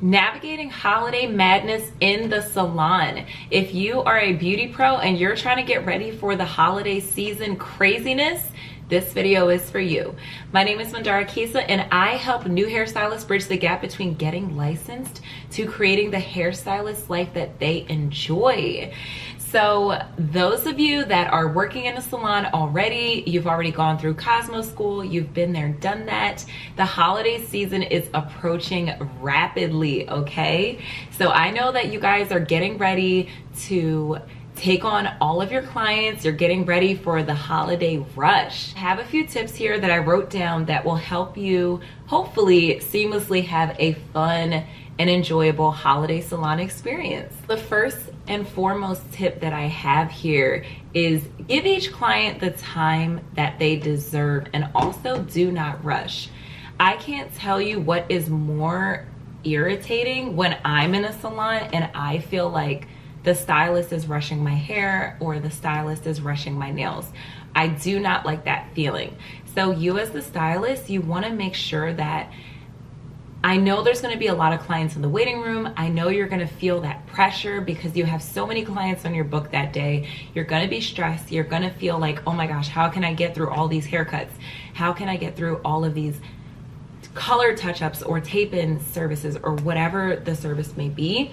Navigating holiday madness in the salon. If you are a beauty pro and you're trying to get ready for the holiday season craziness, this video is for you. My name is Mandara Kisa and I help new hairstylists bridge the gap between getting licensed to creating the hairstylist life that they enjoy. So those of you that are working in a salon already, you've already gone through Cosmo School, you've been there, done that. The holiday season is approaching rapidly, okay? So I know that you guys are getting ready to take on all of your clients. You're getting ready for the holiday rush. I have a few tips here that I wrote down that will help you hopefully seamlessly have a fun and enjoyable holiday salon experience. The first and foremost tip that I have here is give each client the time that they deserve and also do not rush. I can't tell you what is more irritating when I'm in a salon and I feel like the stylist is rushing my hair or the stylist is rushing my nails. I do not like that feeling. So you as the stylist, you want to make sure that I know there's going to be a lot of clients in the waiting room. I know you're going to feel that pressure because you have so many clients on your book that day. You're going to be stressed. You're going to feel like, oh my gosh, how can I get through all these haircuts? How can I get through all of these color touch-ups or tape-in services or whatever the service may be?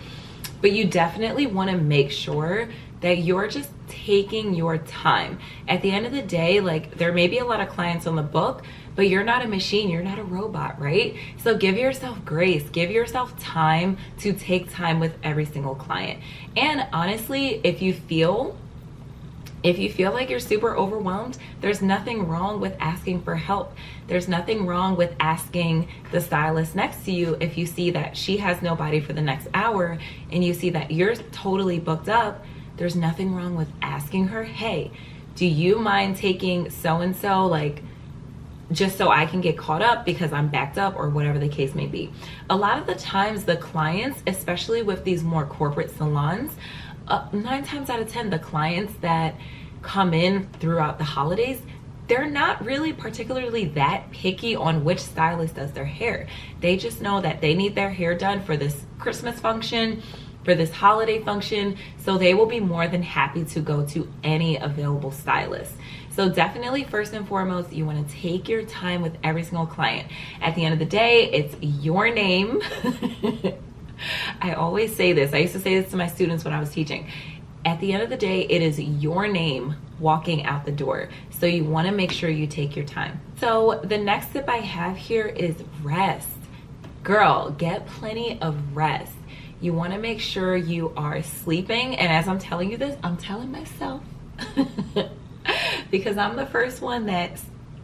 But you definitely want to make sure that you're just taking your time. At the end of the day, like, there may be a lot of clients on the book, but you're not a machine, you're not a robot, right? So give yourself grace, give yourself time to take time with every single client. And honestly, if you feel like you're super overwhelmed, there's nothing wrong with asking for help. There's nothing wrong with asking the stylist next to you if you see that she has nobody for the next hour and you see that you're totally booked up. There's nothing wrong with asking her, hey, do you mind taking so-and-so, like, just so I can get caught up because I'm backed up or whatever the case may be. A lot of the times the clients, especially with these more corporate salons, 9 times out of 10, the clients that come in throughout the holidays, they're not really particularly that picky on which stylist does their hair. They just know that they need their hair done for this Christmas function, for this holiday function, so they will be more than happy to go to any available stylist. So definitely, first and foremost, you want to take your time with every single client. At the end of the day, it's your name. I always say this. I used to say this to my students when I was teaching. At the end of the day, it is your name walking out the door. So you want to make sure you take your time. So the next tip I have here is rest. Girl, get plenty of rest. You want to make sure you are sleeping. And as I'm telling you this, I'm telling myself because I'm the first one that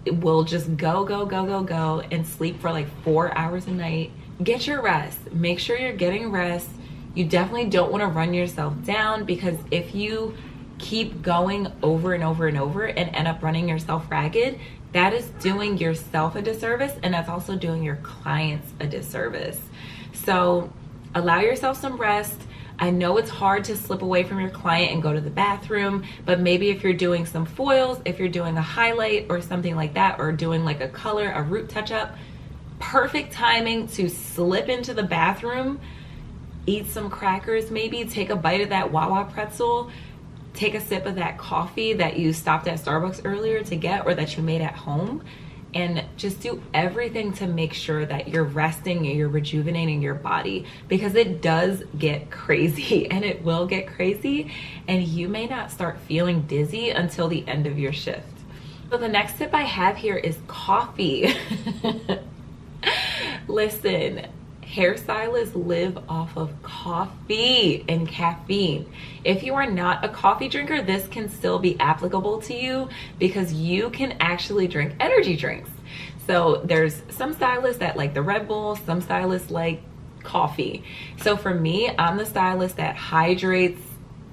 will just go and sleep for like 4 hours a night. Get your rest. Make sure you're getting rest. You definitely don't want to run yourself down, because if you keep going over and over and over and end up running yourself ragged, that is doing yourself a disservice, and that's also doing your clients a disservice. So allow yourself some rest. I know it's hard to slip away from your client and go to the bathroom, but maybe if you're doing some foils, if you're doing a highlight or something like that, or doing like a color, a root touch-up, perfect timing to slip into the bathroom, eat some crackers, maybe take a bite of that Wawa pretzel, take a sip of that coffee that you stopped at Starbucks earlier to get or that you made at home, and just do everything to make sure that you're resting and you're rejuvenating your body, because it does get crazy and it will get crazy, and you may not start feeling dizzy until the end of your shift. So the next tip I have here is coffee. Listen, hairstylists live off of coffee and caffeine. If you are not a coffee drinker, this can still be applicable to you because you can actually drink energy drinks. So there's some stylists that like the Red Bull, some stylists like coffee. So for me, I'm the stylist that hydrates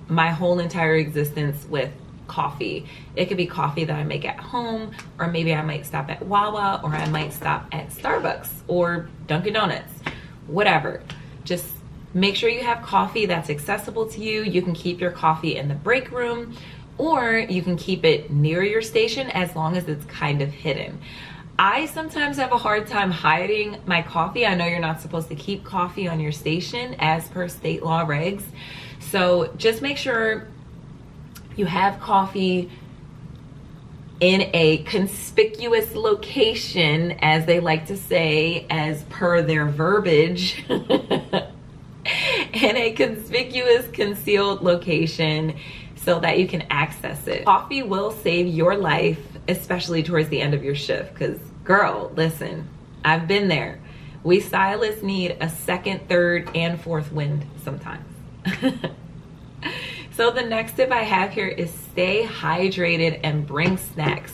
my whole entire existence with coffee. It could be coffee that I make at home, or maybe I might stop at Wawa, or I might stop at Starbucks or Dunkin' Donuts, whatever. Just make sure you have coffee that's accessible to you. You can keep your coffee in the break room, or you can keep it near your station as long as it's kind of hidden. I sometimes have a hard time hiding my coffee. I know you're not supposed to keep coffee on your station as per state law regs. So just make sure you have coffee in a conspicuous location, as they like to say, as per their verbiage. In a conspicuous, concealed location so that you can access it. Coffee will save your life, especially towards the end of your shift, because girl, listen, I've been there. We stylists need a second, third, and fourth wind sometimes. So the next tip I have here is stay hydrated and bring snacks.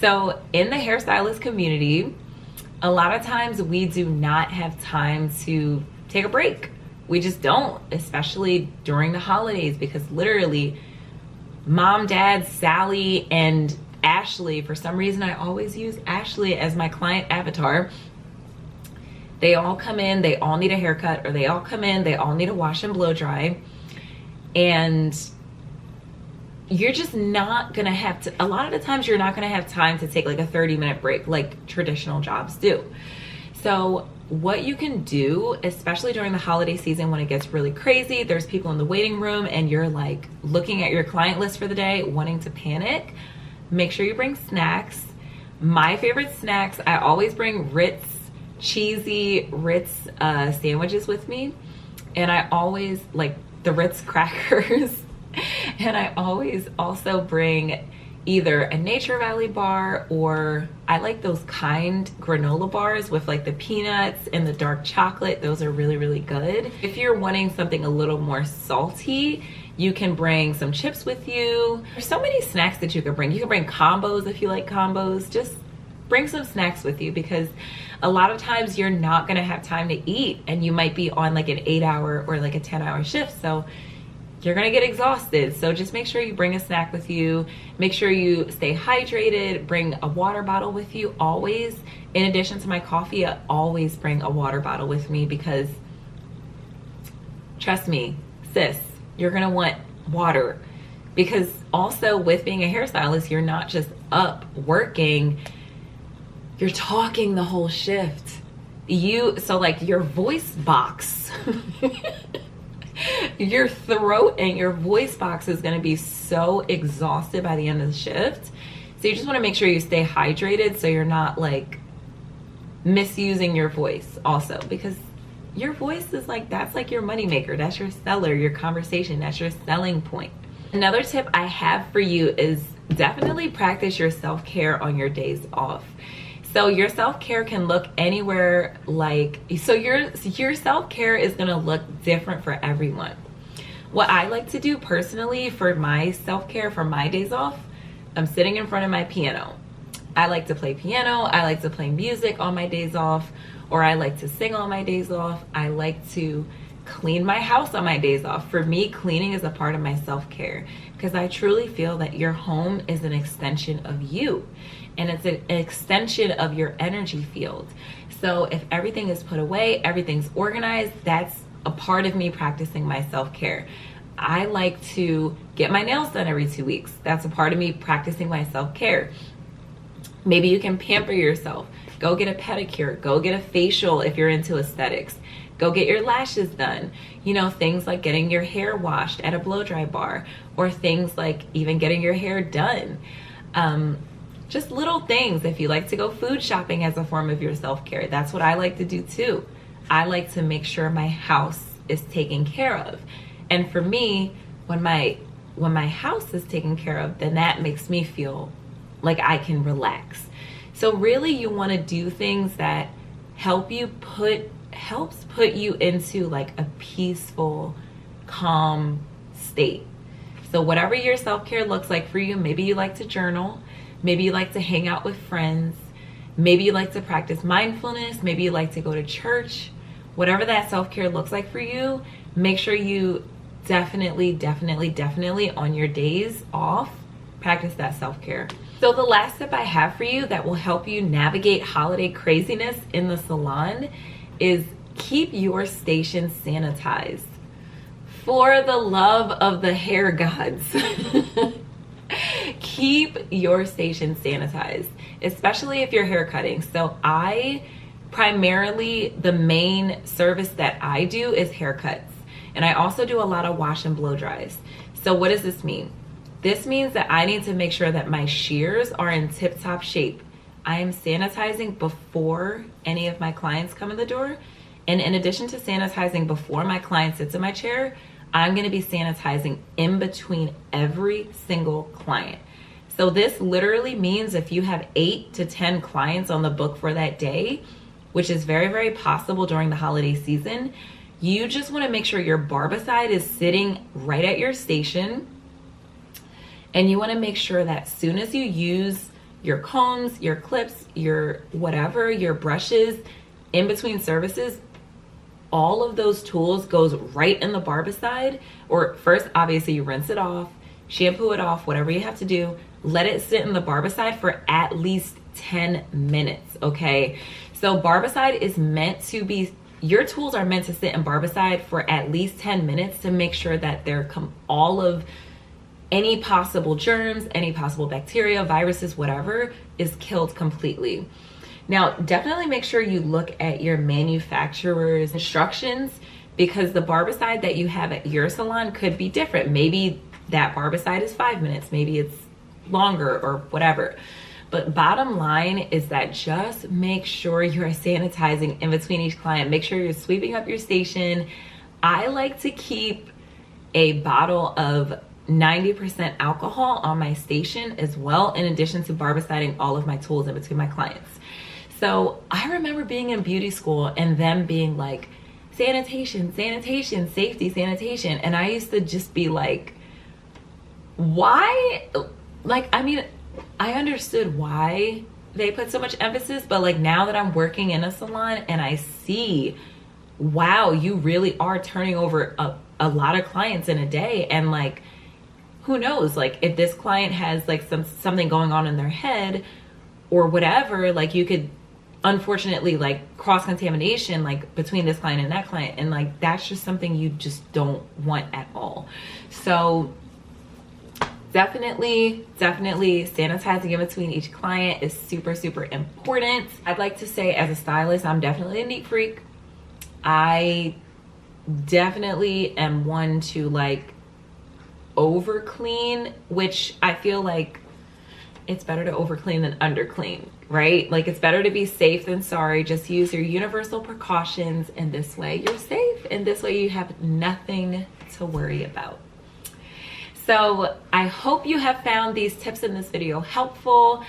So in the hairstylist community, a lot of times we do not have time to take a break. We just don't, especially during the holidays, because literally mom, dad, Sally, and Ashley, for some reason I always use Ashley as my client avatar. They all come in, they all need a haircut, or they all come in, they all need a wash and blow dry. And you're just not gonna have to, a lot of the times you're not gonna have time to take like a 30-minute break like traditional jobs do. So what you can do, especially during the holiday season when it gets really crazy, there's people in the waiting room and you're like looking at your client list for the day, wanting to panic, make sure you bring snacks. My favorite snacks, I always bring Ritz, cheesy Ritz sandwiches with me. And I always like the Ritz crackers. And I always also bring either a Nature Valley bar, or I like those kind granola bars with like the peanuts and the dark chocolate. Those are really, really good. If you're wanting something a little more salty, you can bring some chips with you. There's so many snacks that you can bring. You can bring combos if you like combos. Just bring some snacks with you, because a lot of times you're not gonna have time to eat and you might be on like an 8-hour or like a 10-hour shift. So you're gonna get exhausted. So just make sure you bring a snack with you. Make sure you stay hydrated. Bring a water bottle with you always. In addition to my coffee, I always bring a water bottle with me, because trust me, sis, you're gonna want water. Because also with being a hairstylist, you're not just up working, you're talking the whole shift. So like your voice box, your throat and your voice box is going to be so exhausted by the end of the shift. So you just want to make sure you stay hydrated so you're not like misusing your voice also, because your voice is like, that's like your moneymaker. That's your seller, your conversation. That's your selling point. Another tip I have for you is definitely practice your self-care on your days off. So your self-care can look anywhere, like, so your self-care is gonna look different for everyone. What I like to do personally for my self-care, for my days off, I'm sitting in front of my piano. I like to play piano, I like to play music on my days off, or I like to sing on my days off. I like to clean my house on my days off. For me, cleaning is a part of my self-care, because I truly feel that your home is an extension of you. And it's an extension of your energy field. So if everything is put away, everything's organized, that's a part of me practicing my self-care. I like to get my nails done every 2 weeks. That's a part of me practicing my self-care. Maybe you can pamper yourself. Go get a pedicure. Go get a facial if you're into aesthetics. Go get your lashes done. You know, things like getting your hair washed at a blow dry bar, or things like even getting your hair done. Just little things. If you like to go food shopping as a form of your self-care, that's what I like to do too. I like to make sure my house is taken care of. And for me, when my house is taken care of, then that makes me feel like I can relax. So really you want to do things that helps put you into like a peaceful, calm state. So whatever your self-care looks like for you, maybe you like to journal, maybe you like to hang out with friends, maybe you like to practice mindfulness, maybe you like to go to church. Whatever that self-care looks like for you, make sure you definitely on your days off, practice that self-care. So the last tip I have for you that will help you navigate holiday craziness in the salon is keep your station sanitized. For the love of the hair gods. Keep your station sanitized. especially if you're hair cutting. So primarily the main service that I do is haircuts. And I also do a lot of wash and blow dries. So what does this mean? This means that I need to make sure that my shears are in tip-top shape. I am sanitizing before any of my clients come in the door. And in addition to sanitizing before my client sits in my chair, I'm gonna be sanitizing in between every single client. So this literally means if you have 8 to 10 clients on the book for that day, which is very, very possible during the holiday season, you just wanna make sure your barbicide is sitting right at your station. And you wanna make sure that as soon as you use your combs, your clips, your whatever, your brushes, in between services, all of those tools goes right in the barbicide. Or first, obviously you rinse it off, shampoo it off, whatever you have to do, let it sit in the barbicide for at least 10 minutes, okay? So barbicide is meant to be, your tools are meant to sit in barbicide for at least 10 minutes to make sure that all of any possible germs, any possible bacteria, viruses, whatever, is killed completely. Now, definitely make sure you look at your manufacturer's instructions, because the barbicide that you have at your salon could be different. Maybe that barbicide is 5 minutes, maybe it's longer or whatever. But bottom line is that just make sure you're sanitizing in between each client. Make sure you're sweeping up your station. I like to keep a bottle of 90% alcohol on my station as well, in addition to barbiciding all of my tools in between my clients. So I remember being in beauty school and them being like, sanitation, sanitation, safety, sanitation. And I used to just be like, why? Like, I mean, I understood why they put so much emphasis, but like now that I'm working in a salon and I see, wow, you really are turning over a lot of clients in a day. And like, who knows, like if this client has like something going on in their head or whatever, like you could unfortunately like cross-contamination like between this client and that client, and like that's just something you just don't want at all. So definitely sanitizing in between each client is super, super important. I'd like to say, as a stylist, I'm definitely a neat freak. I definitely am one to like over clean, which I feel like it's better to over clean than under clean, right? Like it's better to be safe than sorry. Just use your universal precautions, and this way you're safe, and this way you have nothing to worry about. So I hope you have found these tips in this video helpful.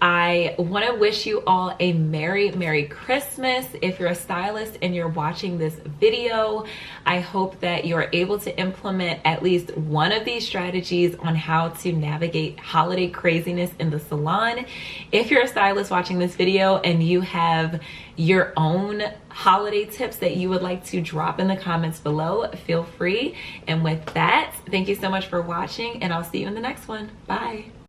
I want to wish you all a Merry Christmas. If you're a stylist and you're watching this video, I hope that you're able to implement at least one of these strategies on how to navigate holiday craziness in the salon. If you're a stylist watching this video and you have your own holiday tips that you would like to drop in the comments below, feel free. And with that, thank you so much for watching, and I'll see you in the next one. Bye.